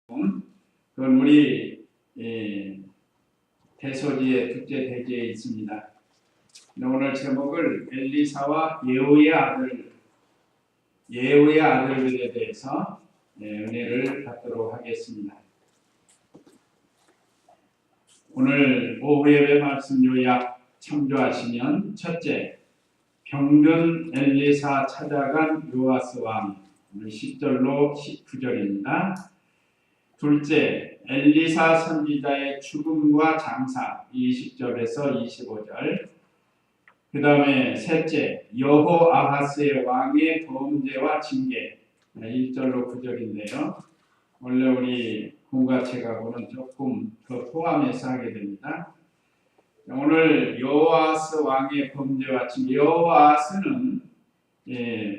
그건 우리 대소지의 둘째 대지에 있습니다. 오늘 제목을 엘리사와 예후의 아들들에 대해서 은혜를 받도록 하겠습니다. 오늘 오후 예배 말씀 요약 참조하시면, 첫째, 병든 엘리사 찾아간 요아스 왕, 오늘 10절로 19절입니다. 둘째, 엘리사 선지자의 죽음과 장사, 20절에서 25절. 그 다음에 셋째, 여호아하스의 왕의 범죄와 징계, 1절로 9절인데요. 원래 우리 공과책하고는 조금 더 포함해서 하게 됩니다. 오늘 여호아스 왕의 범죄와 징계. 여호아스는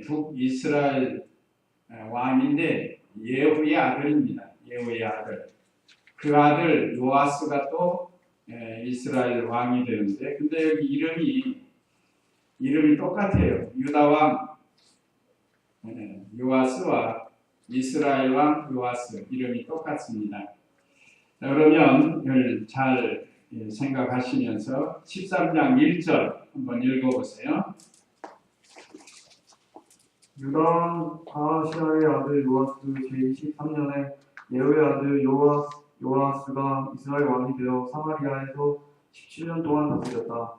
북이스라엘 왕인데 예후의 아들입니다. 예후의 아들. 그 아들 요아스가 또 이스라엘 왕이 되는데, 근데 여기 이름이 똑같아요. 유다 왕 요아스와 이스라엘 왕 요아스, 이름이 똑같습니다. 자, 그러면 잘 생각하시면서 13장 1절 한번 읽어보세요. 유다 왕 아하시아의 아들 요아스 제23년에 예후의 아들 요아스가 이스라엘 왕이 되어 사마리아에서 17년 동안 다스렸다.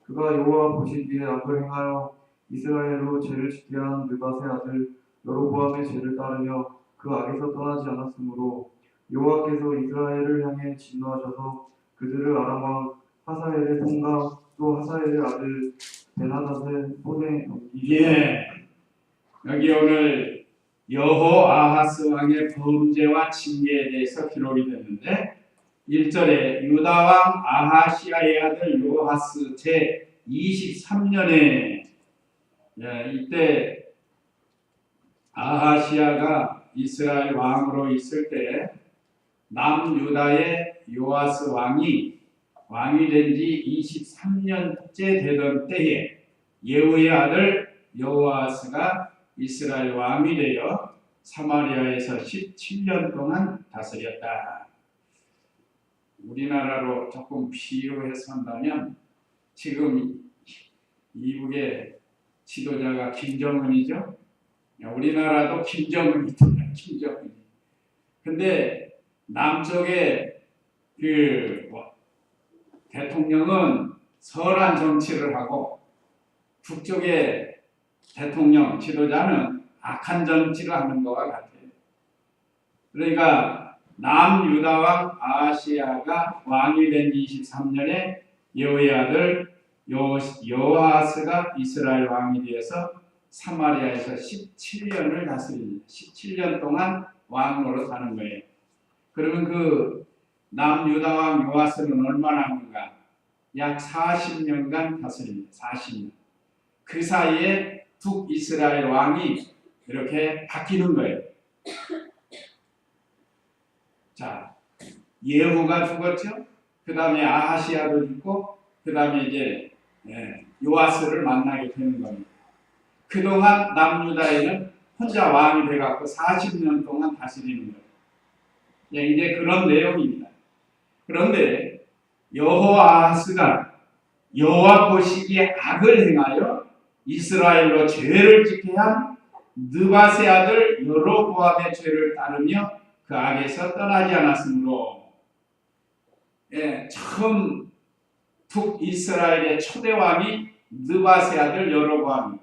그가 여호와 보시기에 악을 행하여 이스라엘로 죄를 짓게 한 느밧의 아들 여로보암의 죄를 따르며 그 악에서 떠나지 않았으므로 여호와께서 이스라엘을 향해 진노하셔서 그들을 아람 왕 하사엘의 손과 또 하사엘의 아들 베나닷의 손에 넘기시고. 여기 오늘 여호아하스 왕의 범죄와 징계에 대해서 기록이 됐는데, 1절에 유다 왕 아하시아의 아들 요아스 제23년에 이때 아하시아가 이스라엘 왕으로 있을 때 남유다의 요아스 왕이 된 지 23년째 되던 때에 예후의 아들 여호아스가 이스라엘 왕이 되어 사마리아에서 17년 동안 다스렸다. 우리나라로 조금 비유해서 한다면, 지금 이북의 지도자가 김정은이죠. 우리나라도 김정은이잖아요. 김정은. 근데 남쪽의 그 대통령은 선한 정치를 하고, 북쪽의 대통령 지도자는 악한 정치를 하는 것과 같아요. 그러니까 남유다 왕 아하시아가 왕이 된 23년에 예후의 아들 여호아스가 이스라엘 왕이 되어서 사마리아에서 17년을 다스립니다. 17년 동안 왕으로 사는 거예요. 그러면 그 남유다 왕 요아스는 얼마나 하는가? 약 40년간 다스립니다. 40년. 그 사이에 북이스라엘 왕이 이렇게 바뀌는 거예요. 자, 예후가 죽었죠. 그 다음에 아하시아도 죽고, 그 다음에 이제 요아스를 만나게 되는 겁니다. 그동안 남유다에는 혼자 왕이 돼갖고 40년 동안 다스리는 거예요. 이제 그런 내용입니다. 그런데 여호아스가 여호와 보시기에 악을 행하여 이스라엘로 죄를 짓게 한 느밧의 아들 여로보암의 죄를 따르며 그 악에서 떠나지 않았으므로, 처음 북이스라엘의 초대 왕이 느밧의 아들 여로보암.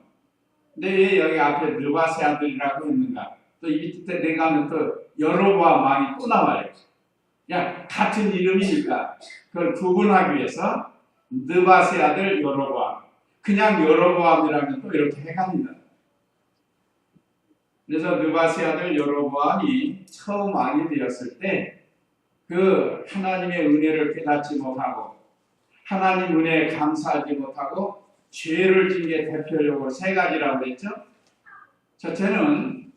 근데 왜 여기 앞에 느밧의 아들이라고 했는가? 또 이 밑에 내가면 또 여로보암 왕이 또 나와요. 같은 이름이니까 그걸 구분하기 위해서 느밧의 아들 여로보암. 그냥 여로보암이라면 또 이렇게 헷갈립니다. 그래서 느밧의 아들 여로보암이 처음 왕이 되었을 때 그 하나님의 은혜를 깨닫지 못하고, 하나님 은혜에 감사하지 못하고 죄를 진 게 대표적으로 세 가지라고 했죠. 첫째는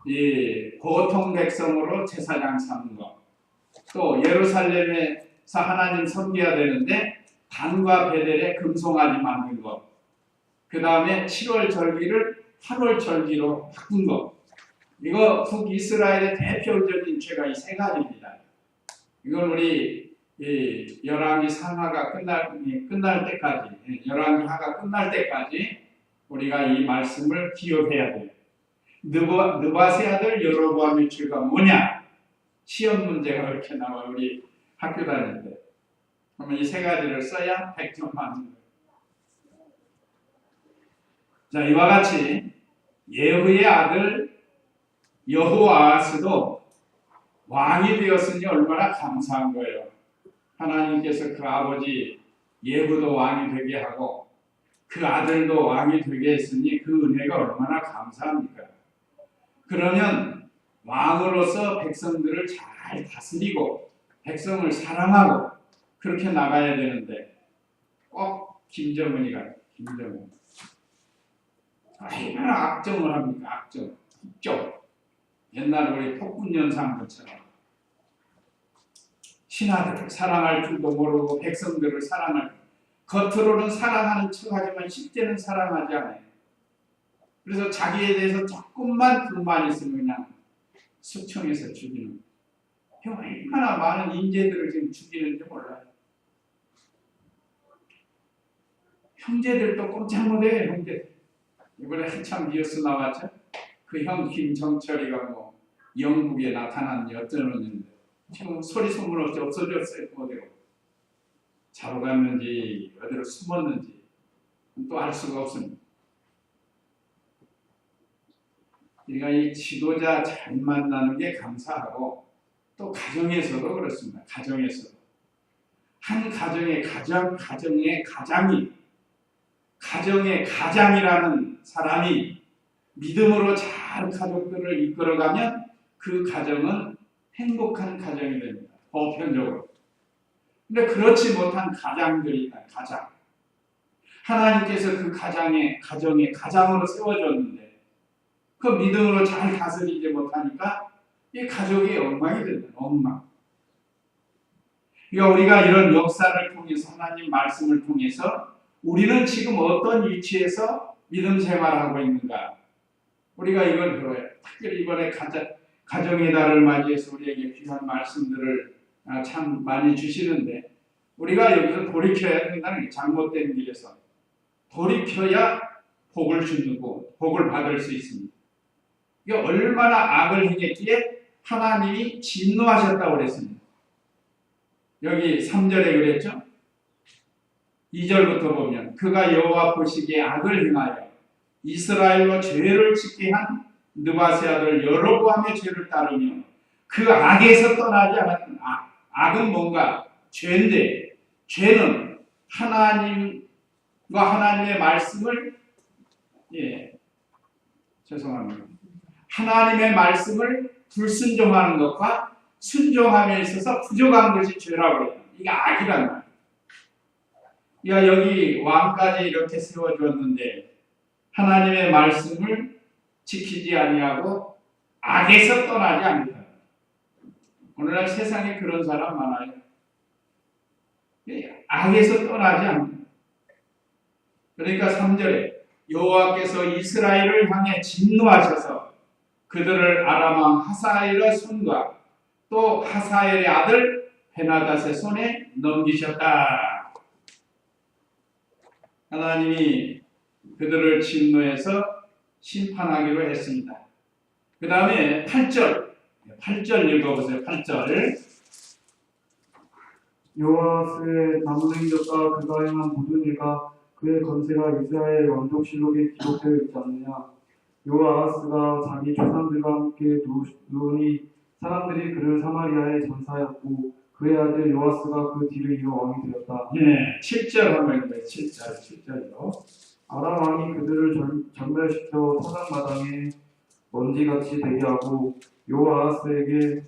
이 보통 백성으로 제사장 삼는 것, 또 예루살렘에서 하나님 섬겨야 되는데 단과 베델에 금송아지 만든 것, 그 다음에 7월 절기를 8월 절기로 바꾼 것, 이거 북이스라엘의 대표적인 죄가 이 세 가지입니다. 이걸 우리 열왕기 상하가 끝날 때까지, 열왕기 하가 끝날 때까지 우리가 이 말씀을 기억해야 돼요. 느밧의 아들 여로보암의 죄가 뭐냐? 시험 문제가 그렇게 나와 우리 학교 다닐 때. 그러면 이 세 가지를 써야 100점 맞는 거예요. 자, 이와 같이 예후의 아들 여호아하스도 왕이 되었으니 얼마나 감사한 거예요. 하나님께서 그 아버지 예후도 왕이 되게 하고 그 아들도 왕이 되게 했으니 그 은혜가 얼마나 감사합니까? 그러면 왕으로서 백성들을 잘 다스리고 백성을 사랑하고 그렇게 나가야 되는데 꼭 김정은이가 김정은 얼마나 악정을 합니까? 악정, 폭정. 옛날 우리 폭군연상들처럼 신하들을 사랑할 줄도 모르고 백성들을 사랑할 겉으로는 사랑하는 척하지만 실제는 사랑하지 않아요. 그래서 자기에 대해서 조금만 불만 있으면 그냥 수청해서 죽이는. 얼마나 많은 인재들을 지금 죽이는지 몰라요. 형제들도 꼼짝 못해요. 형제들. 이번에 한참 뉴스 나왔죠. 그 형 김정철이가 뭐 영국에 나타났니 어쩌는데 지금 소리 소문 없이 없어졌어요. 어디로 자러 갔는지 어디로 숨었는지 또 알 수가 없습니다. 우리가 이 지도자 잘 만나는 게 감사하고 또 가정에서도 그렇습니다. 가정에서도 한 가정의 가정의 가장이라는 사람이 믿음으로 잘 가족들을 이끌어가면 그 가정은 행복한 가정이 됩니다. 보편적으로. 근데 그렇지 못한 가장들이 있다. 가장. 하나님께서 그 가정의 가장으로 세워줬는데 그 믿음으로 잘 다스리지 못하니까 이 가족이 엉망이 된다. 엉망. 그러니까 우리가 이런 역사를 통해서 하나님 말씀을 통해서 우리는 지금 어떤 위치에서 믿음 생활하고 있는가? 우리가 이걸 배워야 해요. 특별히 이번에 가정의 달을 맞이해서 우리에게 귀한 말씀들을 참 많이 주시는데 우리가 여기서 돌이켜야 된다는 게 잘못된 길에서 돌이켜야 복을 주고 복을 받을 수 있습니다. 이게 얼마나 악을 행했기에 하나님이 진노하셨다고 그랬습니다. 여기 3절에 그랬죠. 2절부터 보면 그가 여호와 보시기에 악을 행하여 이스라엘로 죄를 짓게 한 느밧의 아들 여로보암의 죄를 따르며 그 악에서 떠나지 않았던 악은 뭔가 죄인데 죄는 하나님과 하나님의 말씀을 하나님의 말씀을 불순종하는 것과 순종함에 있어서 부족한 것이 죄라고 그래요. 이게 악이란 말이에요. 그러니까 여기 왕까지 이렇게 세워주었는데 하나님의 말씀을 지키지 아니하고 악에서 떠나지 않는다. 오늘날 세상에 그런 사람 많아요. 악에서 떠나지 않는다. 그러니까 3절에 여호와께서 이스라엘을 향해 진노하셔서 그들을 아람 왕 하사엘의 손과 또 하사엘의 아들 베나닷의 손에 넘기셨다. 하나님이 그들을 진노해서 심판하기로 했습니다. 그 다음에 8절 읽어보세요. 8절. 여호아스의 나무 행적과 그가 행한 모든 일과 그의 건세가 이스라엘 왕족실록에 기록되어 있지 않느냐. 여호아스가 자기 조상들과 함께 누우니 사람들이 그를 사마리아에 전사하였고 그의 아들 요아스가 그 뒤를 이어 왕이 되었다. 네, 7절 한번 읽어요. 7절로. 아람 왕이 그들을 전멸시켜 사상마당에 먼지같이 되게 하고 요아스에게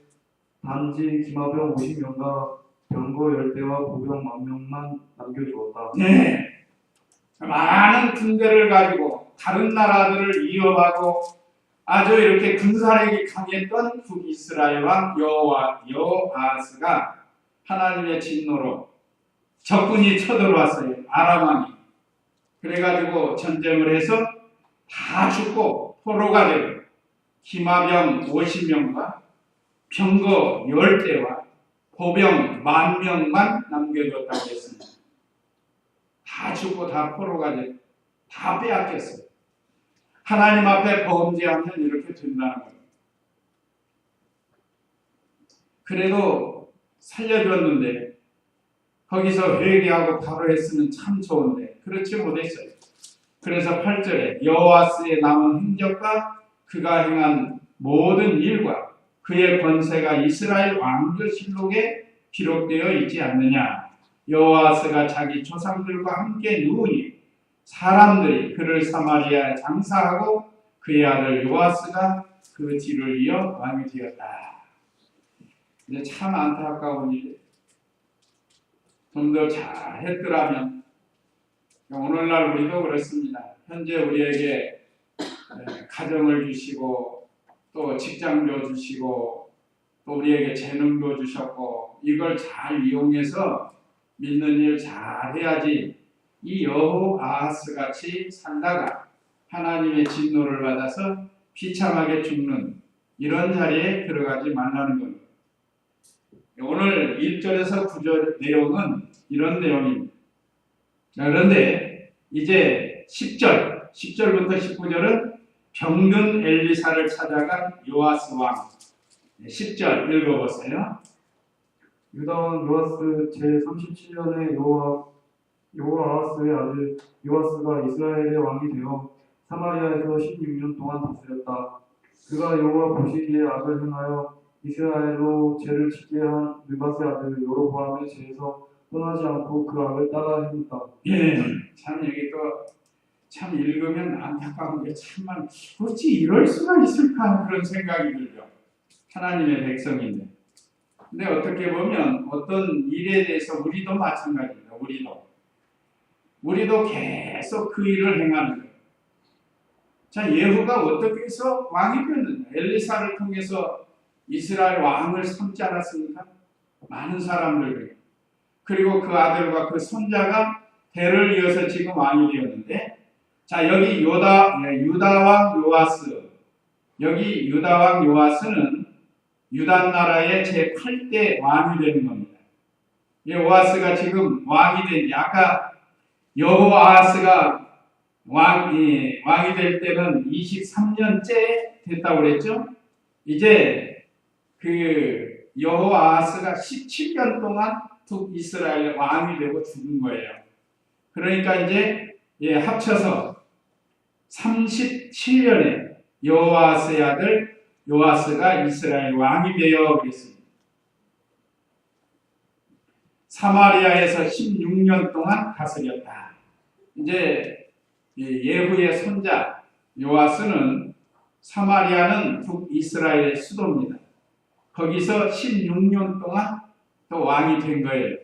단지 기마병 50명과 병거 10대와 보병 10,000명만 남겨주었다. 네, 많은 군대를 가지고 다른 나라들을 위협하고 아주 이렇게 군사력이 강했던 북이스라엘 왕 여호아스가 하나님의 진노로 적군이 쳐들어왔어요. 아람 왕이. 그래가지고 전쟁을 해서 다 죽고 포로가 되고 기마병 50명과 병거 10대와 보병 10,000명만 남겨뒀다고 했습니다. 다 죽고 다 포로가 돼, 다 빼앗겼어요. 하나님 앞에 범죄하면 이렇게 된다는 거예요. 그래도 살려줬는데 거기서 회개하고 바로 했으면 참 좋은데 그렇지 못했어요. 그래서 8절에 여호와스의 남은 행적과 그가 행한 모든 일과 그의 권세가 이스라엘 왕조실록에 기록되어 있지 않느냐. 여호와스가 자기 조상들과 함께 누우니 사람들이 그를 사마리아에 장사하고 그의 아들 요아스가 그 뒤를 이어 왕이 되었다. 이제 참 안타까운 일이에요. 좀 더 잘했더라면. 오늘날 우리도 그렇습니다. 현재 우리에게 가정을 주시고 또 직장도 주시고 또 우리에게 재능도 주셨고 이걸 잘 이용해서 믿는 일 잘해야지. 이 여호아하스 같이 살다가 하나님의 진노를 받아서 비참하게 죽는 이런 자리에 들어가지 말라는 겁니다. 오늘 1절에서 9절 내용은 이런 내용입니다. 그런데 이제 10절부터 19절은 병든 엘리사를 찾아간 요아스 왕. 10절 읽어보세요. 유다왕 요아스 제37년에 여호아하스의 아들 요아스가 이스라엘의 왕이 되어 사마리아에서 16년 동안 다스렸다. 그가 여호와 보시기에 악을 행하여 이스라엘로 죄를 짓게 한 느밧의 아들 여로보암의 죄에서 떠나지 않고 그 악을 따라 행했다. 예, 참 여기 또 참 읽으면 안타까운 게 참만 어찌 이럴 수가 있을까 그런 생각이 들죠. 하나님의 백성인데. 근데 어떻게 보면 어떤 일에 대해서 우리도 마찬가지입니다. 우리도 계속 그 일을 행하는 거예요. 자, 예후가 어떻게 해서 왕이 되었느냐? 엘리사를 통해서 이스라엘 왕을 삼지 않았습니까? 많은 사람들. 그리고 그 아들과 그 손자가 대를 이어서 지금 왕이 되었는데, 자, 여기 유다왕 요아스. 여기 유다왕 요아스는 유다 나라의 제8대 왕이 되는 겁니다. 요아스가 지금 왕이 된, 아까 여호아스가 왕이 될 때는 23년째 됐다고 그랬죠? 이제 그 여호아스가 17년 동안 북이스라엘 왕이 되고 죽은 거예요. 그러니까 이제 합쳐서 37년에 여호아스의 아들 요아스가 이스라엘 왕이 되어 그랬습니다. 사마리아에서 16년 동안 다스렸다. 이제 예후의 손자 요아스는 사마리아는 북이스라엘의 수도입니다. 거기서 16년 동안 또 왕이 된 거예요.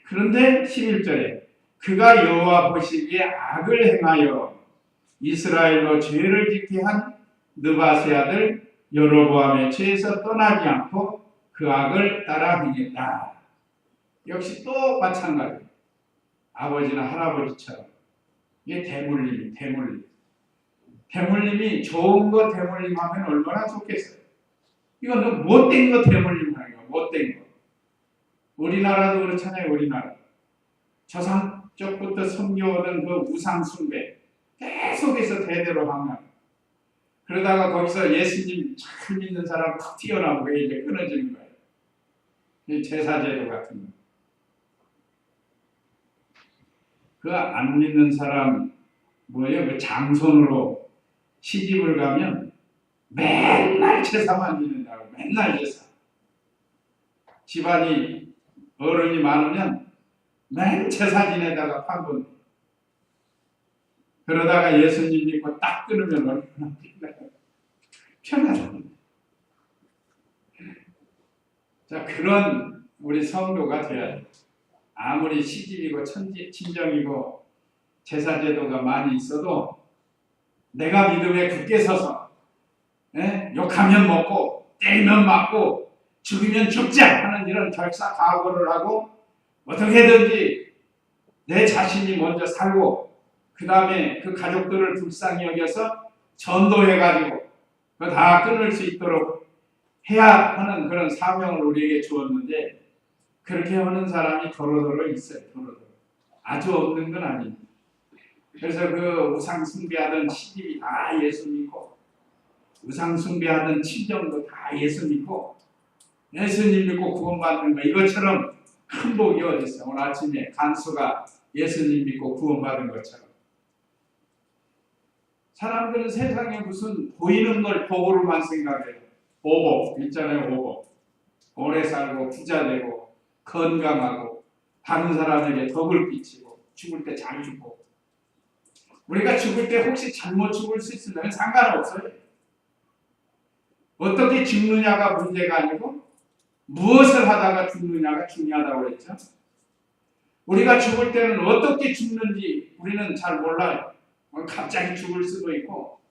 그런데 11절에 그가 여호와 보시기에 악을 행하여 이스라엘로 죄를 짓게 한 느밧의 아들 여로보암의 죄에서 떠나지 않고 그 악을 따라 행했다. 역시 또 마찬가지. 아버지나 할아버지처럼 이게 대물림이 좋은 거 대물림하면 얼마나 좋겠어요. 이건 못된 거 대물림하는 거, 못된 거. 우리나라도 그렇잖아요. 우리나라 조상적부터 섬겨오던 그 우상 숭배 계속해서 대대로 하면 그러다가 거기서 예수님 잘 믿는 사람 탁 튀어나오고 이제 끊어지는 거예요. 이 제사제도 같은 거. 그 안 믿는 사람 그 장손으로 시집을 가면 맨날 제사만 지낸다고. 맨날 제사. 집안이 어른이 많으면 맨 제사 지내다가 판돈. 그러다가 예수님 믿고 딱 끊으면 얼마나 편하다. 자, 그런 우리 성도가 돼야 돼. 아무리 시집이고 친정이고 제사제도가 많이 있어도 내가 믿음에 굳게 서서 욕하면 먹고 때리면 맞고 죽이면 죽자 하는 이런 결사 각오를 하고 어떻게든지 내 자신이 먼저 살고 그 다음에 그 가족들을 불쌍히 여겨서 전도해가지고 그거 다 끊을 수 있도록 해야 하는 그런 사명을 우리에게 주었는데 그렇게 하는 사람이 더러더러 있어요. 더러더러. 아주 없는 건 아닙니다. 그래서 그 우상 숭배하던 시집이 다 예수 믿고 우상 숭배하던 친정도 다 예수 믿고 예수님 믿고 구원받는 거 이것처럼 큰 복이 어디 있어? 오늘 아침에 간수가 예수님 믿고 구원받은 것처럼 사람들은 세상에 무슨 보이는 걸 복으로만 생각해요. 오복 있잖아요. 오복 오래 살고 부자 되고 건강하고 다른 사람에게 덕을 끼치고 죽을 때 잘 죽고 우리가 죽을 때 혹시 잘못 죽을 수 있으면 상관없어요. 어떻게 죽느냐가 문제가 아니고 무엇을 하다가 죽느냐가 중요하다고 그랬죠. 우리가 죽을 때는 어떻게 죽는지 우리는 잘 몰라요. 갑자기 죽을 수도 있고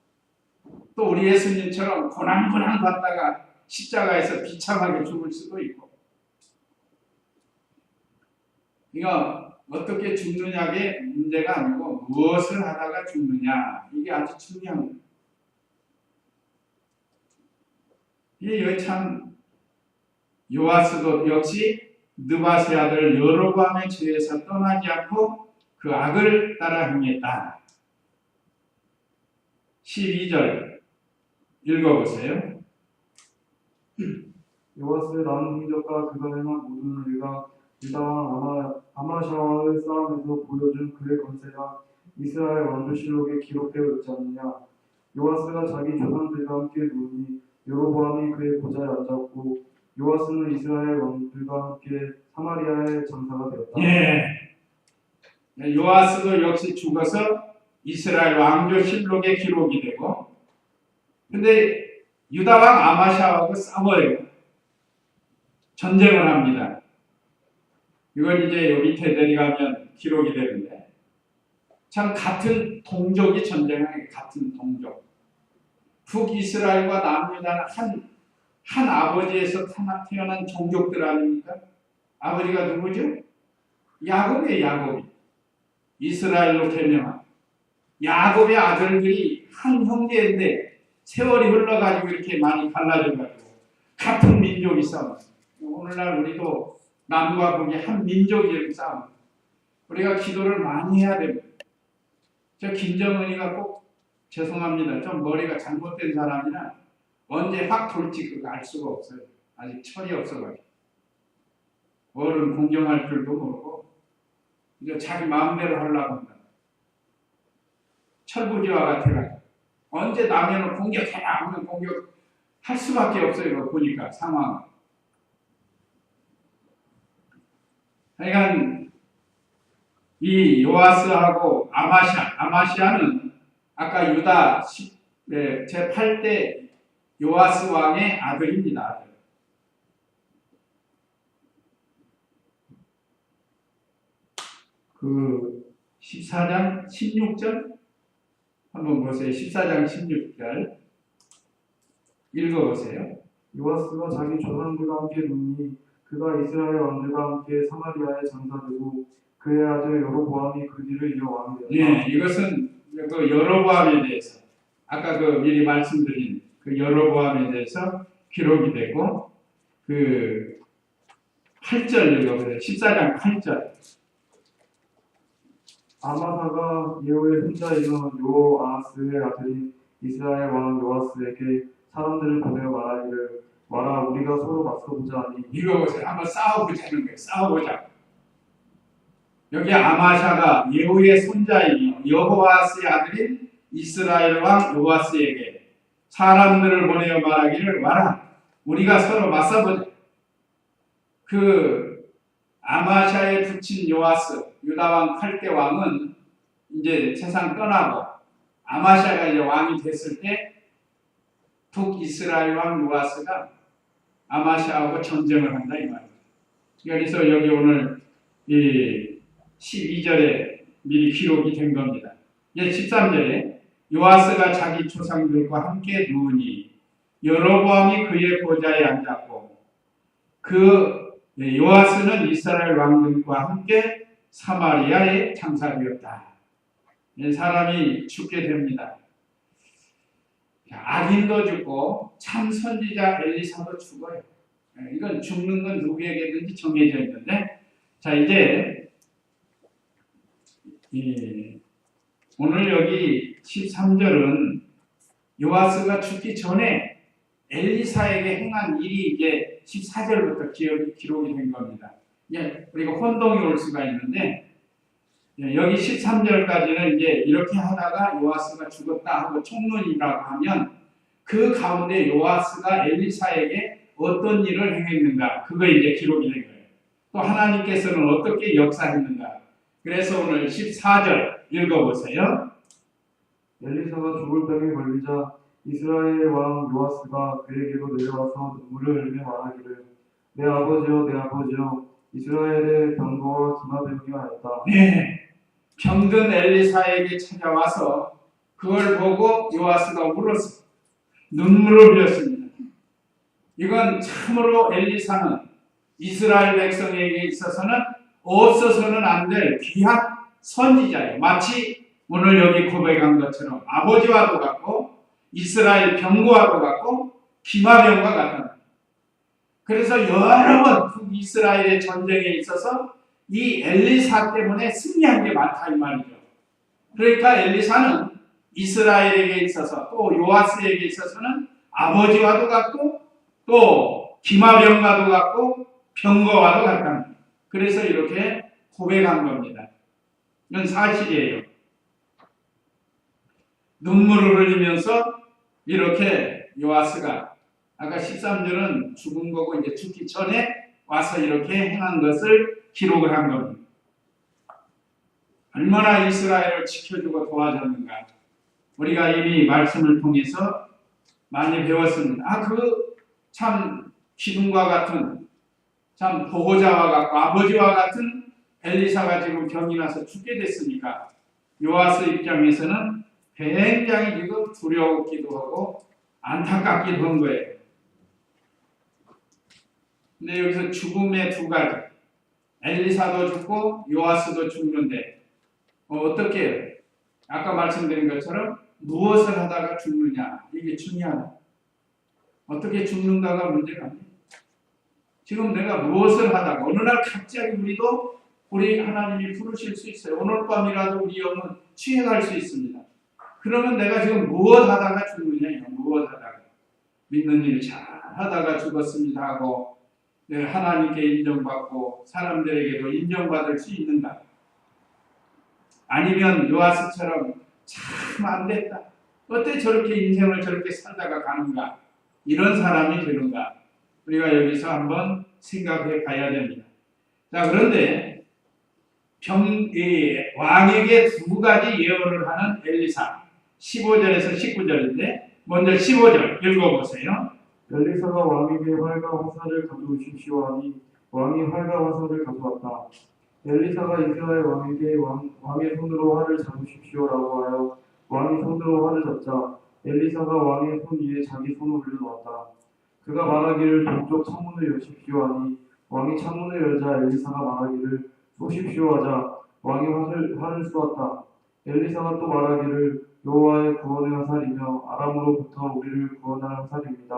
또 우리 예수님처럼 고난고난 받다가 십자가에서 비참하게 죽을 수도 있고 이거 어떻게 죽느냐의 문제가 아니고 무엇을 하다가 죽느냐 이게 아주 중요합니다. 이게 참 요아스도 역시 느바세 아들 여로보암의 죄에서 떠나지 않고 그 악을 따라 행했다. 12절 읽어보세요. 요아스의 남은 행적과 그가 행한 모든 일과 유다왕 아마샤와의 싸움에서 보여준 그의 권세가 이스라엘 왕조실록에 기록되어 있지 않느냐. 요아스가 자기 조상들과 함께 누우니 여로보암이 그의 보좌에 앉았고 요아스는 이스라엘 왕들과 함께 사마리아의 장사가 되었다. 예. 요아스도 역시 죽어서 이스라엘 왕조실록에 기록이 되고 근데 유다왕 아마샤하고 싸워요. 전쟁을 합니다. 이건 이제 요 밑에 내려가면 기록이 되는데 참 같은 동족이 전쟁하는 같은 동족. 북이스라엘과 남유다는 한 아버지에서 태어난 종족들 아닙니까? 아버지가 누구죠? 야곱이에요. 야곱이. 이스라엘로 개명한 야곱의 아들들이 한 형제인데 세월이 흘러가지고 이렇게 많이 갈라져가지고 같은 민족이 싸웠어요. 오늘날 우리도 남과 북이 한 민족이 싸움. 우리가 기도를 많이 해야 됩니다. 저 김정은이가 꼭 죄송합니다. 좀 머리가 잘못된 사람이라 언제 확 돌지 그거 알 수가 없어요. 아직 철이 없어가지고. 어른 공경할 줄도 모르고 이제 자기 마음대로 하려고 한다. 철부지와 같아가지고 언제 남편을 공격해라 하면 공격할 수밖에 없어요. 이거 보니까 상황. 하여간 이 요아스하고 아마시아는 아까 유다 제8대 요아스 왕의 아들입니다. 그 14장 16절 한번 보세요. 14장 16절 읽어보세요. 요아스가 자기 조상들과 함께 누우니 그가 이스라엘 왕들과 함께 사마리아에 장사되고 그의 아들 여로보암이 그 뒤를 이어 왕이 되었다. 네, 이것은 그 여로보암에 대해서 아까 그 미리 말씀드린 그 여로보암에 대해서 기록이 되고 그 8절 읽어보세요. 14장 8절. 아마사가 예후의 손자이며 요아스의 아들인 이스라엘 왕 요아스에게 사람들을 보내어 말하기를 와라 우리가 서로 맞서보자 하니 이거 보세요. 한번 싸워보자는 거예요. 싸워보자. 여기 아마샤가 예후의 손자이며 여호아스의 아들인 이스라엘 왕 요아스에게 사람들을 보내어 말하기를 와라 우리가 서로 맞서보자. 그 아마샤의 부친 요아스 유다왕 칼대 왕은 이제 세상 떠나고 아마샤가 이제 왕이 됐을 때 북이스라엘 왕 요아스가 아마샤하고 전쟁을 한다 이 말이에요. 그래서 여기 오늘 이 12절에 미리 기록이 된 겁니다. 이제 13절에 요아스가 자기 조상들과 함께 누우니 여로보암이 그의 보좌에 앉았고 그 요아스는 이스라엘 왕들과 함께 사마리아에 장사되었다. 사람이 죽게 됩니다. 악인도 죽고 참 선지자 엘리사도 죽어요. 이건 죽는 건 누구에게든지 정해져 있는데, 자 이제 오늘 여기 13절은 요아스가 죽기 전에 엘리사에게 행한 일이 이제 14절부터 기록이 된 겁니다. 우리가 혼동이 올 수가 있는데, 여기 13절까지는 이제 이렇게 하다가 요아스가 죽었다 하고 총론이라고 하면 그 가운데 요아스가 엘리사에게 어떤 일을 행했는가, 그거 이제 기록이 된 거예요. 또 하나님께서는 어떻게 역사했는가. 그래서 오늘 14절 읽어보세요. 엘리사가 죽을 병에 걸리자 이스라엘 왕 요아스가 그에게로 내려와서 눈물을 흘리며 말하기를 내 아버지여 내 아버지여 이스라엘의 병거와 기마병이 하였다. 네, 병든 엘리사에게 찾아와서 그걸 보고 요아스가 울었어. 눈물을 흘렸습니다. 이건 참으로 엘리사는 이스라엘 백성에게 있어서는 없어서는 안 될 귀한 선지자예요. 마치 오늘 여기 고백한 것처럼 아버지와도 같고 이스라엘 병거와도 같고 기마병과 같은. 그래서 여러 번 북이스라엘의 전쟁에 있어서 이 엘리사 때문에 승리한 게 많다 이 말이죠. 그러니까 엘리사는 이스라엘에게 있어서 또 요아스에게 있어서는 아버지와도 같고 또 기마병과도 같고 병거와도 같다. 그래서 이렇게 고백한 겁니다. 이건 사실이에요. 눈물을 흘리면서 이렇게 요아스가 아까 13절은 죽은 거고 이제 죽기 전에 와서 이렇게 행한 것을 기록을 한 겁니다. 얼마나 이스라엘을 지켜주고 도와줬는가. 우리가 이미 말씀을 통해서 많이 배웠습니다. 그 참 기둥과 같은 참 보호자와 같고 아버지와 같은 엘리사가 지금 병이 나서 죽게 됐으니까 요아스 입장에서는 굉장히 지금 두려웠기도 하고 안타깝기도 한 거예요. 근데 여기서 죽음의 두 가지, 엘리사도 죽고 요아스도 죽는데 어떻게 해요? 아까 말씀드린 것처럼 무엇을 하다가 죽느냐, 이게 중요하다. 어떻게 죽는가가 문제가 아니에요. 지금 내가 무엇을 하다가 어느 날 갑자기 우리 하나님이 부르실 수 있어요. 오늘 밤이라도 우리 영은 취해갈 수 있습니다. 그러면 내가 지금 무엇 하다가 죽느냐, 무엇 하다가 믿는 일 잘 하다가 죽었습니다 하고 하나님께 인정받고 사람들에게도 인정받을 수 있는가? 아니면 요아스처럼 참 안됐다. 어떻게 저렇게 인생을 저렇게 살다가 가는가? 이런 사람이 되는가? 우리가 여기서 한번 생각해 가야 됩니다. 자, 그런데 왕에게 두 가지 예언을 하는 엘리사 15절에서 19절인데 먼저 15절 읽어보세요. 엘리사가 왕에게 활과 화살을 가져오십시오 하니 왕이 활과 화살을 가져왔다. 엘리사가 이스라엘 왕에게 왕의 손으로 활을 잡으십시오라고 하여 왕이 손으로 활을 잡자 엘리사가 왕의 손 위에 자기 손을 올려놓았다. 그가 말하기를 동쪽 창문을 여십시오 하니 왕이 창문을 열자 엘리사가 말하기를 쏘십시오 하자 왕이 활을 쏘았다. 엘리사가 또 말하기를 여호와의 구원의 화살이며 아람으로부터 우리를 구원할 화살입니다.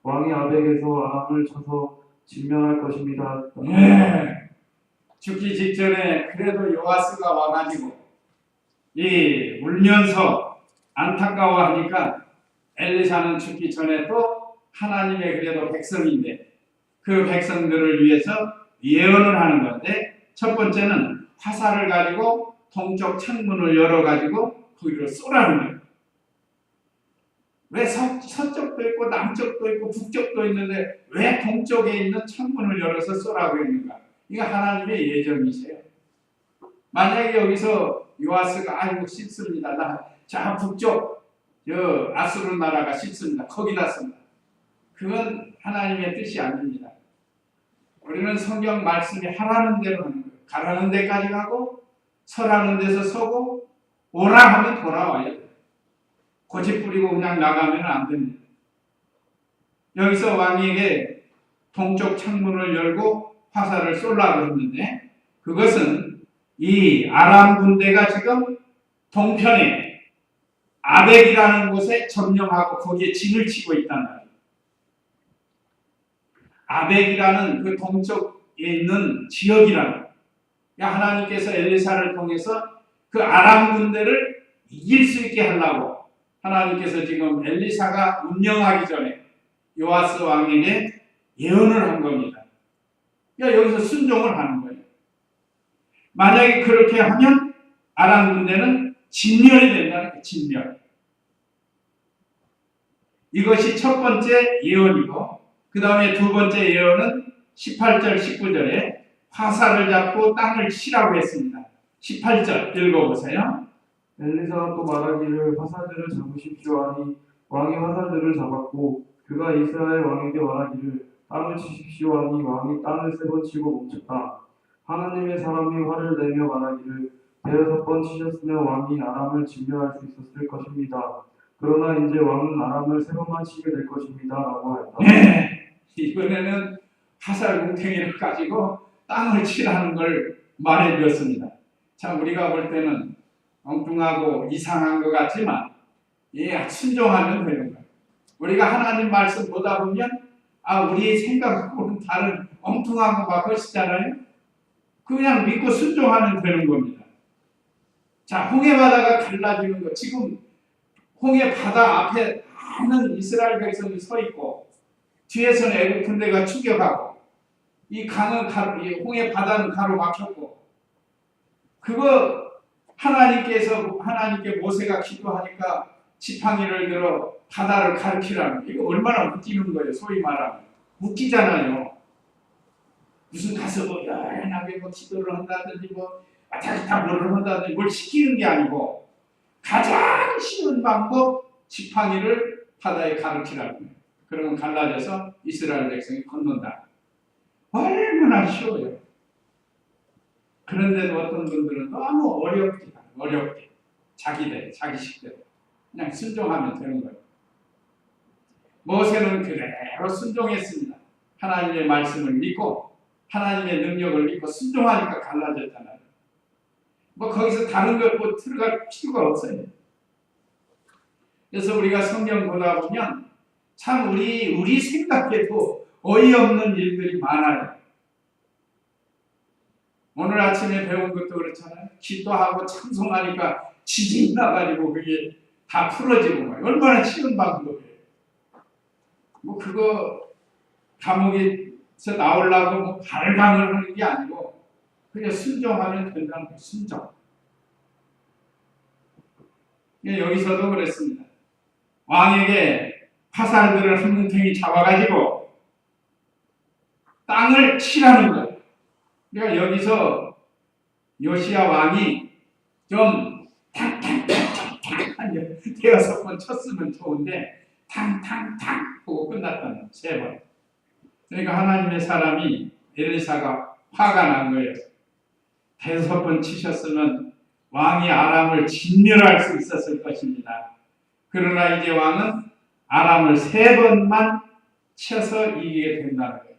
왕이 아벡에서 아람을 쳐서 진멸할 것입니다. 네. 죽기 직전에 그래도 요아스가 와가지고 울면서 안타까워하니까 엘리사는 죽기 전에 또 하나님의 그래도 백성인데 그 백성들을 위해서 예언을 하는 건데 첫 번째는 화살을 가지고 동쪽 창문을 열어가지고 거기를 쏘라는 거예요. 왜 서쪽도 있고 남쪽도 있고 북쪽도 있는데 왜 동쪽에 있는 창문을 열어서 쏘라고 했는가? 이거 하나님의 예정이세요. 만약에 여기서 요아스가 아이고 싫습니다. 자 북쪽 아수르 나라가 싫습니다. 거기다 씁니다. 그건 하나님의 뜻이 아닙니다. 우리는 성경 말씀이 하라는 대로 하는 거예요. 가라는 데까지 가고 서라는 데서 서고 오라 하면 돌아와야 돼요. 고집 부리고 그냥 나가면 안 됩니다. 여기서 왕에게 동쪽 창문을 열고 화살을 쏘려고 했는데 그것은 이 아람 군대가 지금 동편에 아벡이라는 곳에 점령하고 거기에 진을 치고 있단 말이에요. 아벡이라는 그 동쪽에 있는 지역이라는 거예요. 하나님께서 엘리사를 통해서 그 아람 군대를 이길 수 있게 하려고 하나님께서 지금 엘리사가 운명하기 전에 요아스 왕에게 예언을 한 겁니다. 여기서 순종을 하는 거예요. 만약에 그렇게 하면 아람 군대는 진멸이 된다는 거예요. 진멸. 이것이 첫 번째 예언이고, 그 다음에 두 번째 예언은 18절, 19절에 화살을 잡고 땅을 치라고 했습니다. 18절 읽어보세요. 엘리사가 또 말하기를 화살들을 잡으십시오 하니 왕이 화살들을 잡았고 그가 이스라엘 왕에게 말하기를 땅을 치십시오 하니 왕이 땅을 3번 치고 멈췄다. 하나님의 사람이 화를 내며 말하기를 6번 치셨으면 왕이 아람을 진멸할 수 있었을 것입니다. 그러나 이제 왕은 아람을 3번만 치게 될 것입니다. 라고 했다. 네, 이번에는 화살 뭉탱이를 가지고 땅을 치라는 걸 말해 주었습니다. 참 우리가 볼 때는 엉뚱하고 이상한 것 같지만 순종하면 되는 거예요. 우리가 하나님 말씀 보다 보면 우리의 생각하고는 다른 엉뚱한 거 막 하시잖아요. 그냥 믿고 순종하면 되는 겁니다. 자, 홍해바다가 갈라지는 거, 지금 홍해바다 앞에 많은 이스라엘 백성이 서 있고 뒤에서는 애국 군대가 추격하고 이 강은 이 홍해바다는 가로막혔고, 그거 하나님께 모세가 기도하니까 지팡이를 들어 바다를 가르치라는, 이거 얼마나 웃기는 거예요. 소위 말하면 웃기잖아요. 무슨 가서 연하게 기도를 한다든지 뭐를 한다든지 뭘 시키는 게 아니고 가장 쉬운 방법, 지팡이를 바다에 가르치라는 거예요. 그러면 갈라져서 이스라엘 백성이 건넌다. 얼마나 쉬워요. 그런데도 어떤 분들은 너무 어렵게 자기식대로 그냥 순종하면 되는 거예요. 모세는 그대로 순종했습니다. 하나님의 말씀을 믿고 하나님의 능력을 믿고 순종하니까 갈라졌잖아요. 거기서 다른 걸 들어갈 필요가 없어요. 그래서 우리가 성경 보다 보면 참 우리 생각에도 어이없는 일들이 많아요. 오늘 아침에 배운 것도 그렇잖아요. 기도하고 찬송하니까 지진이 나가지고 그게 다 풀어지고 얼마나 쉬운 방법이에요. 그거 감옥에서 나오려고 발광을 하는 게 아니고 그냥 순종하면 된다는 거예요. 순종. 여기서도 그랬습니다. 왕에게 화살들을 한 뭉탱이 잡아가지고 땅을 치라는 거예요. 그러니까 여기서 요시야 왕이 좀 탕탕탕탕탕 한 6번 쳤으면 좋은데 탕탕탕 하고 끝났다는 3번. 그러니까 하나님의 사람이 엘리사가 화가 난 거예요. 5번 치셨으면 왕이 아람을 진멸할 수 있었을 것입니다. 그러나 이제 왕은 아람을 3번만 쳐서 이기게 된다는 거예요.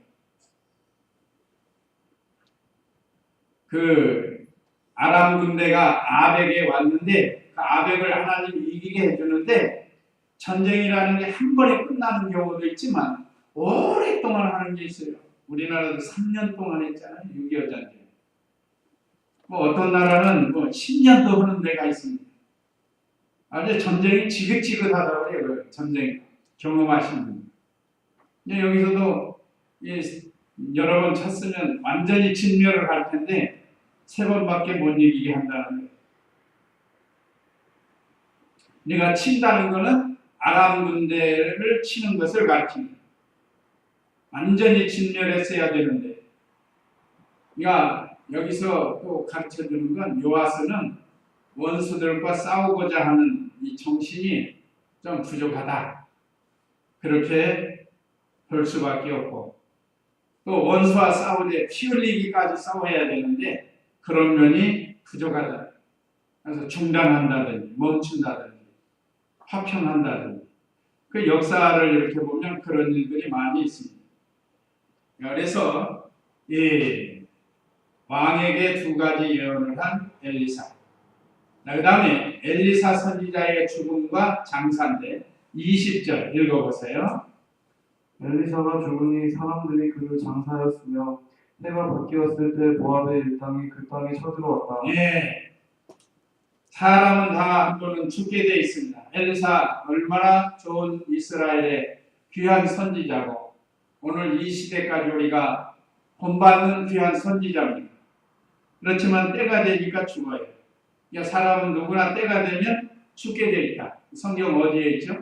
그 아람 군대가 아벡에 왔는데 그 아벡을 하나님이 이기게 해주는데, 전쟁이라는 게 한 번에 끝나는 경우도 있지만 오랫동안 하는 게 있어요. 우리나라도 3년 동안 했잖아요. 6.25 전쟁. 어떤 나라는 10년도 하는 데가 있습니다. 아주 전쟁이 지긋지긋하다고 해요. 전쟁 경험하시는 분. 여기서도 여러 번 쳤으면 완전히 진멸을 할 텐데 3번밖에 못 이기게 한다는 거예요. 내가 친다는 것은 아람 군대를 치는 것을 가르칩니다. 완전히 진멸했어야 되는데, 여기서 또 가르쳐주는 건 요아스는 원수들과 싸우고자 하는 이 정신이 좀 부족하다. 그렇게 볼 수밖에 없고, 또 원수와 싸울 때 피 흘리기까지 싸워야 되는데 그런 면이 부족하다. 그래서 중단한다든지 멈춘다든지 화평한다든지, 그 역사를 이렇게 보면 그런 일들이 많이 있습니다. 그래서 왕에게 2가지 예언을 한 엘리사, 그 다음에 엘리사 선지자의 죽음과 장사인데 20절 읽어보세요. 엘리사가 죽으니 사람들이 그를 장사하였으며 해가 바뀌었을 때 모압의 일당이 그 땅에 쳐들어왔다. 예, 사람은 다 한 번은 죽게 돼 있습니다. 엘리사 얼마나 좋은 이스라엘의 귀한 선지자고 오늘 이 시대까지 우리가 본받는 귀한 선지자입니다. 그렇지만 때가 되니까 죽어요. 그러니까 사람은 누구나 때가 되면 죽게 돼 있다. 성경 어디에 있죠?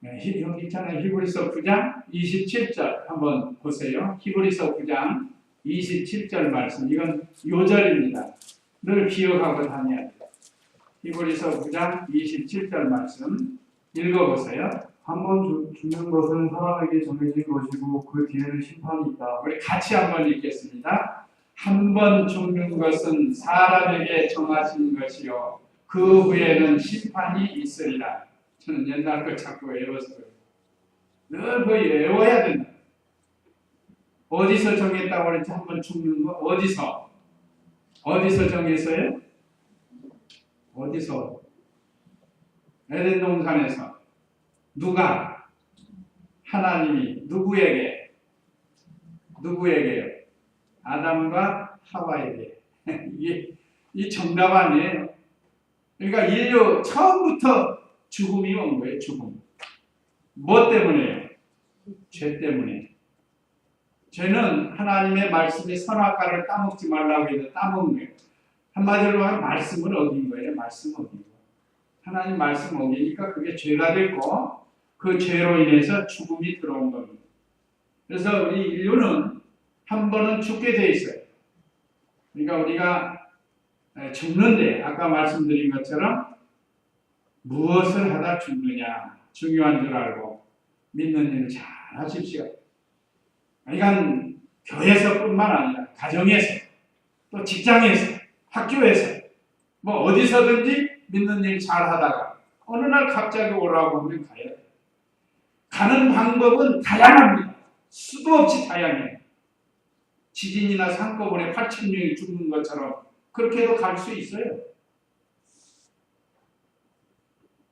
여기 있잖아요. 히브리서 9장 27절 한번 보세요. 히브리서 9장 27절 말씀. 이건 요절입니다. 늘 기억하고 다녀야 돼요. 히브리서 9장 27절 말씀 읽어보세요. 한 번 죽는 것은 사람에게 정해진 것이고 그 뒤에는 심판이 있다. 우리 같이 한번 읽겠습니다. 한 번 죽는 것은 사람에게 정하신 것이요 그 후에는 심판이 있으리라. 저는 옛날 거 자꾸 외웠어요. 늘 그거 외워야 된다. 어디서 정했다고 그랬지? 한 번 죽는 거? 어디서? 어디서 정했어요? 어디서? 에덴 동산에서. 누가? 하나님이 누구에게? 누구에게요? 아담과 하와에게. 이게 이 정답 아니에요. 그러니까 인류 처음부터 죽음이 온 거예요. 죽음. 뭐 때문에요? 죄 때문에. 죄는 하나님의 말씀이 선악과를 따먹지 말라고 해서 따먹는 거예요. 한마디로 하면 말씀을 어긴 거예요. 말씀 어긴 거. 하나님 말씀 어기니까 그게 죄가 됐고 그 죄로 인해서 죽음이 들어온 겁니다. 그래서 우리 인류는 한 번은 죽게 돼 있어요. 그러니까 우리가 죽는데 아까 말씀드린 것처럼 무엇을 하다 죽느냐 중요한 줄 알고 믿는 일 잘 하십시오. 그러니까 교회에서뿐만 아니라 가정에서 또 직장에서 학교에서 뭐 어디서든지 믿는 일 잘 하다가 어느 날 갑자기 오라고 하면 가야 돼요. 가는 방법은 다양합니다. 수도 없이 다양해요. 지진이나 한꺼번에 8,000명이 죽는 것처럼 그렇게도 갈 수 있어요.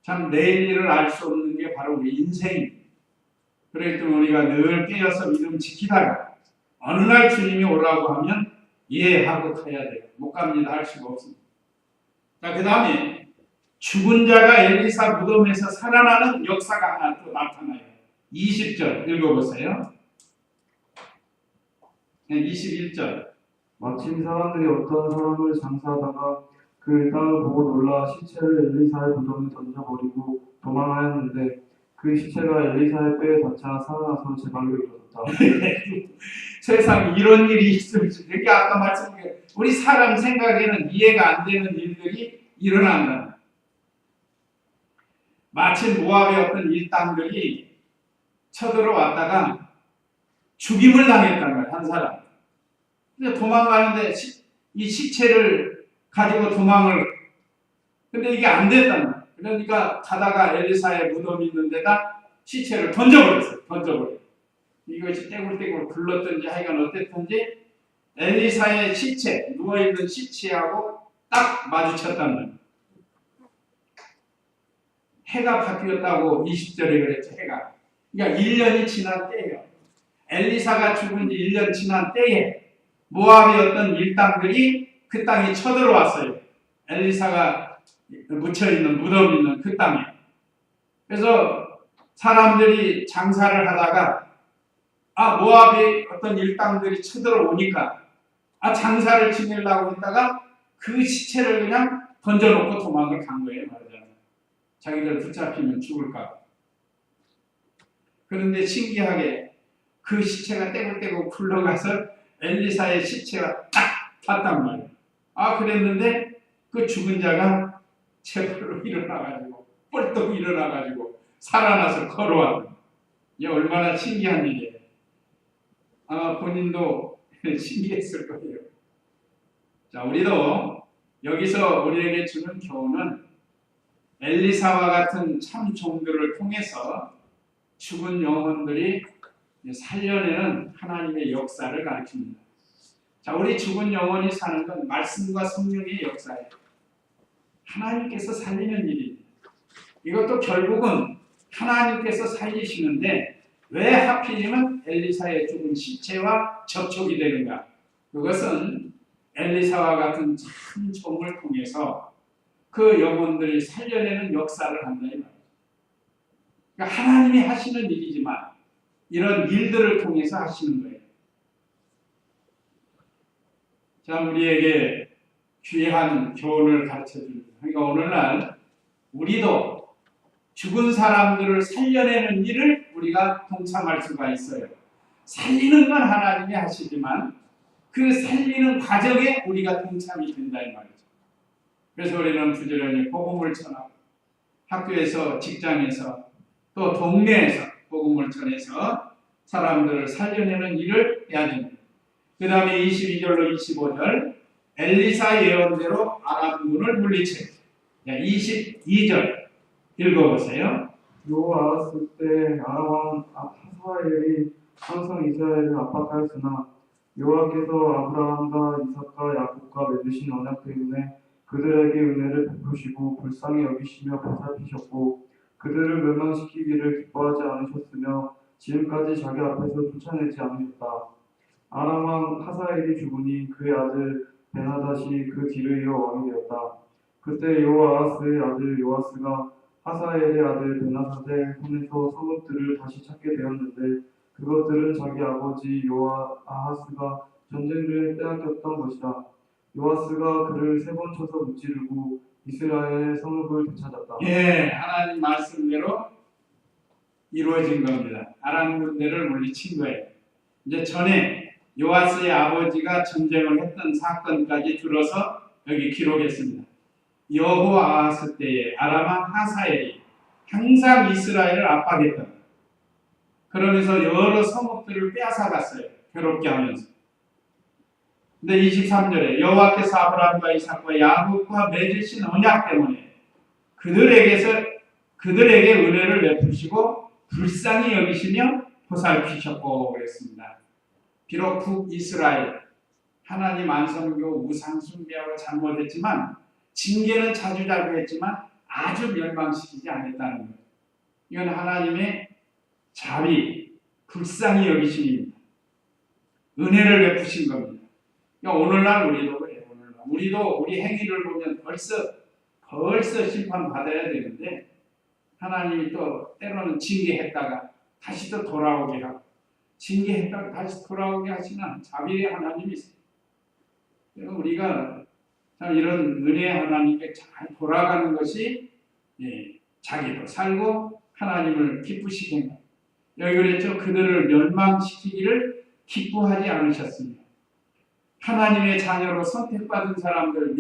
참 내일 일을 알 수 없는 게 바로 우리 인생입니다. 그렇기 때문에 우리가 늘 깨어서 믿음 지키다가 어느 날 주님이 오라고 하면 이해하고 가야 돼요. 못 갑니다 할 수가 없습니다. 자, 그 다음에 죽은 자가 엘리사 무덤에서 살아나는 역사가 하나 또 나타나요. 20절 읽어보세요. 21절. 마침 사람들이 어떤 사람을 장사하다가 그 땅을 보고 놀라 시체를 엘리사의 무덤에 던져버리고 도망하였는데 그 시체가 엘리사의 뼈에 닿자 살아나서 제발로 일어섰다. 세상에 이런 일이 있을 수 이렇게 아까 말씀드린 우리 사람 생각에는 이해가 안 되는 일들이 일어난다. 마침 모압의 어떤 일당들이 쳐들어왔다가 죽임을 당했단 말이야, 한 사람. 근데 도망가는데 이 시체를 가지고 도망을 근데 이게 안 됐단 말이야. 그러니까 가다가 엘리사의 무덤이 있는 데다 시체를 던져버렸어요. 던져버렸어요. 이것이 떼굴떼굴 굴렀든지 하여간 어땠든지 엘리사의 시체, 누워있는 시체하고 딱 마주쳤단 말이에요. 해가 바뀌었다고 20절에 그랬죠. 해가. 그러니까 1년이 지난 때예요. 엘리사가 죽은 지 1년 지난 때에 모압의 어떤 일당들이 그 땅에 쳐들어왔어요. 엘리사가 묻혀있는 무덤 있는 그 땅에. 그래서 사람들이 장사를 하다가 모압의 어떤 일당들이 쳐들어오니까 장사를 지내려고 했다가 그 시체를 그냥 던져놓고 도망을 간 거예요. 말하자면. 자기들 붙잡히면 죽을까. 그런데 신기하게 그 시체가 떼굴떼굴 굴러가서 엘리사의 시체가 딱 닿단 말이에요. 그랬는데 그 죽은 자가 제발로 일어나가지고 뻘떡 일어나가지고 살아나서 걸어왔다. 이게 얼마나 신기한 일이에요. 본인도 신기했을 거예요. 자, 우리도 여기서 우리에게 주는 교훈은 엘리사와 같은 참 종들을 통해서 죽은 영혼들이 살려내는 하나님의 역사를 가르칩니다. 자, 우리 죽은 영혼이 사는 건 말씀과 성령의 역사예요. 하나님께서 살리는 일입니다. 이것도 결국은 하나님께서 살리시는데 왜 하필이면 엘리사의 죽은 시체와 접촉이 되는가? 그것은 엘리사와 같은 참 종을 통해서 그 영혼들이 살려내는 역사를 한다 이 말이죠. 그러니까 하나님이 하시는 일이지만 이런 일들을 통해서 하시는 거예요. 자, 우리에게 귀한 교훈을 가르쳐 줍니다. 그러니까 오늘날 우리도 죽은 사람들을 살려내는 일을 우리가 동참할 수가 있어요. 살리는 건 하나님이 하시지만 그 살리는 과정에 우리가 동참이 된다 이 말이죠. 그래서 우리는 부지런히 복음을 전하고 학교에서, 직장에서, 또 동네에서 복음을 전해서 사람들을 살려내는 일을 해야 됩니다. 그 다음에 22절로 25절 엘리사 예언대로 아람군을 물리쳐 22절 읽어보세요. 여호와스 때 아람 왕 하사엘이 항상 이스라엘을 압박하였으나 여호와께서 아브라함과 이삭과 야곱과 맺으신 언약 때문에 그들에게 은혜를 베푸시고 불쌍히 여기시며 보살피셨고 그들을 멸망시키기를 기뻐하지 않으셨으며 지금까지 자기 앞에서 쫓아내지 않으셨다. 아람 왕 하사엘이 죽으니 그의 아들 베나닷이 그 뒤를 이어 왕이 되었다. 그때 여호아하스의 아들 요아스가 하사엘의 아들 베나닷의 손에서 성읍들을 다시 찾게 되었는데 그것들은 자기 아버지 요아하스가 전쟁 중에 빼앗겼던 것이다. 요아스가 그를 3번 쳐서 무찌르고 이스라엘의 성읍을 되찾았다. 예, 하나님 말씀대로 이루어진 겁니다. 아람 군대를 물리친 거예요. 이제 전에 요아스의 아버지가 전쟁을 했던 사건까지 들어서 여기 기록했습니다. 여호아하스 때에 아람 왕 하사엘이 항상 이스라엘을 압박했다. 그러면서 여러 성읍들을 빼앗아갔어요. 괴롭게 하면서. 근데 23절에 여호와께서 아브라함과 이삭과 야곱과 맺으신 언약 때문에 그들에게 은혜를 베푸시고 불쌍히 여기시며 보살피셨고 그랬습니다. 비록 북이스라엘 하나님 안성교 우상 숭배하고 잘못했지만 징계는 자주자주했지만 아주 멸망시키지 않았다는 거예요. 이건 하나님의 자비, 불쌍히 여기심입니다. 은혜를 베푸신 겁니다. 그러니까 오늘날 우리도 그래요. 우리도 우리 행위를 보면 벌써 심판받아야 되는데 하나님이 또 때로는 징계했다가 다시 또 돌아오게 하고 징계했다가 다시 돌아오게 하시는 자비의 하나님이 있어요. 그래서 우리가 참 이런 은혜의 하나님께 잘 돌아가는 것이 자기도 살고 하나님을 기쁘시게 합니다. 여기 그랬죠. 그들을 멸망시키기를 기뻐하지 않으셨습니다. 하나님의 자녀로 선택받은 사람들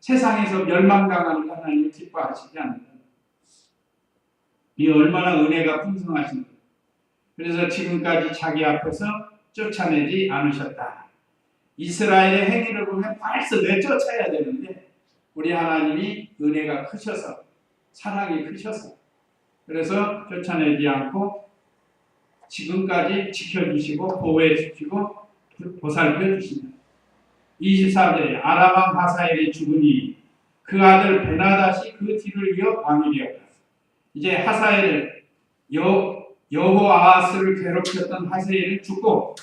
세상에서 멸망당하는 하나님을 기뻐하시지 않는다. 이 얼마나 은혜가 풍성하신가. 그래서 지금까지 자기 앞에서 쫓아내지 않으셨다. 이스라엘의 행위를 보면 벌써 내쫓아야 되는데 우리 하나님이 은혜가 크셔서 사랑이 크셔서 그래서 쫓아내지 않고 지금까지 지켜주시고 보호해주시고 보살펴주십니다. 24절에 아람 왕 하사엘이 죽으니 그 아들 베나닷이 그 뒤를 이어 왕이 되었다. 이제 하사엘을 여호아하스를 괴롭혔던 하사엘이 죽고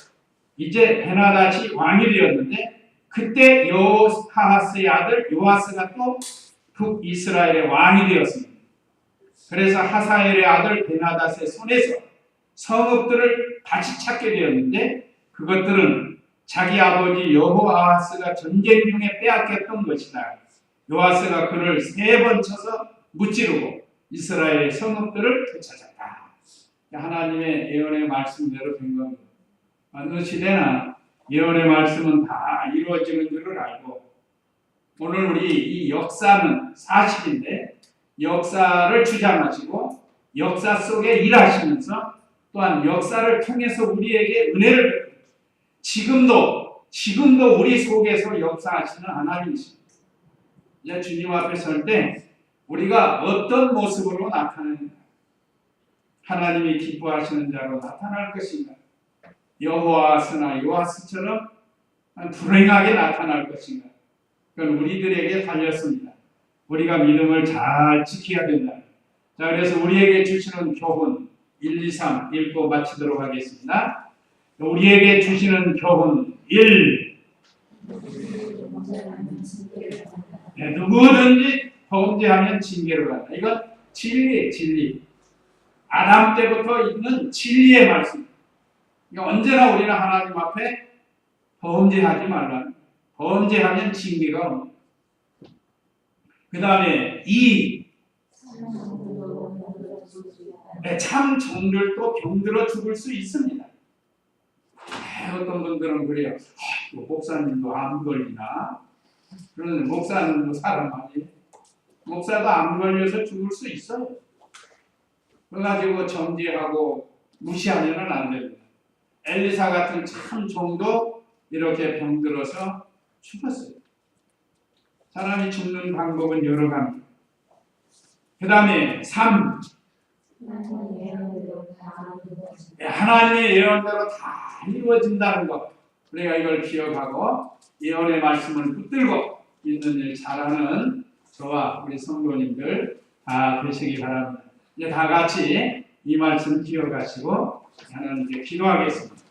이제 베나닷이 왕이 되었는데 그때 여호아하스의 아들 요아스가 또 북이스라엘의 왕이 되었습니다. 그래서 하사엘의 아들 베나닷의 손에서 성읍들을 다시 찾게 되었는데 그것들은 자기 아버지 여호아하스가 전쟁 중에 빼앗겼던 것이다. 요아스가 그를 3번 쳐서 무찌르고 이스라엘의 성읍들을 되찾았다. 하나님의 예언의 말씀대로 된 겁니다. 어느 시대나 예언의 말씀은 다 이루어지는 줄을 알고 오늘 우리 이 역사는 사실인데 역사를 주장하시고 역사 속에 일하시면서 또한 역사를 통해서 우리에게 은혜를 베풀고 지금도 우리 속에서 역사하시는 하나님이십니다. 이제 주님 앞에 설 때 우리가 어떤 모습으로 나타나는가? 하나님이 기뻐하시는 자로 나타날 것인가? 여호아스나 요아스처럼 불행하게 나타날 것인가? 그건 우리들에게 달렸습니다. 우리가 믿음을 잘 지켜야 된다. 자, 그래서 우리에게 주시는 교훈 1, 2, 3 읽고 마치도록 하겠습니다. 우리에게 주시는 교훈 1. 누구든지 범죄하면 징계로 간다. 이건 진리예요, 진리. 아담 때부터 있는 진리의 말씀. 그러니까 언제나 우리는 하나님 앞에 범죄하지 말라. 범죄하면 징계가 옵니다. 그 다음에 2. 참 종들도 병들어 죽을 수 있습니다. 어떤 분들은 그래요. 목사님도 암 걸리나? 그러는데 목사님도 사람 아니에요. 목사도 암 걸려서 죽을 수 있어요. 그래가지고 정죄하고 무시하면은 안 됩니다. 엘리사 같은 참 종도 이렇게 병들어서 죽었어요. 사람이 죽는 방법은 여러 가지. 그 다음에 3. 하나님의 예언대로 다 이루어진다는 것. 우리가 이걸 기억하고 예언의 말씀을 붙들고 있는 일 잘하는 저와 우리 성도님들 다 되시기 바랍니다. 이제 다 같이 이 말씀 기억하시고 저는 이제 기도하겠습니다.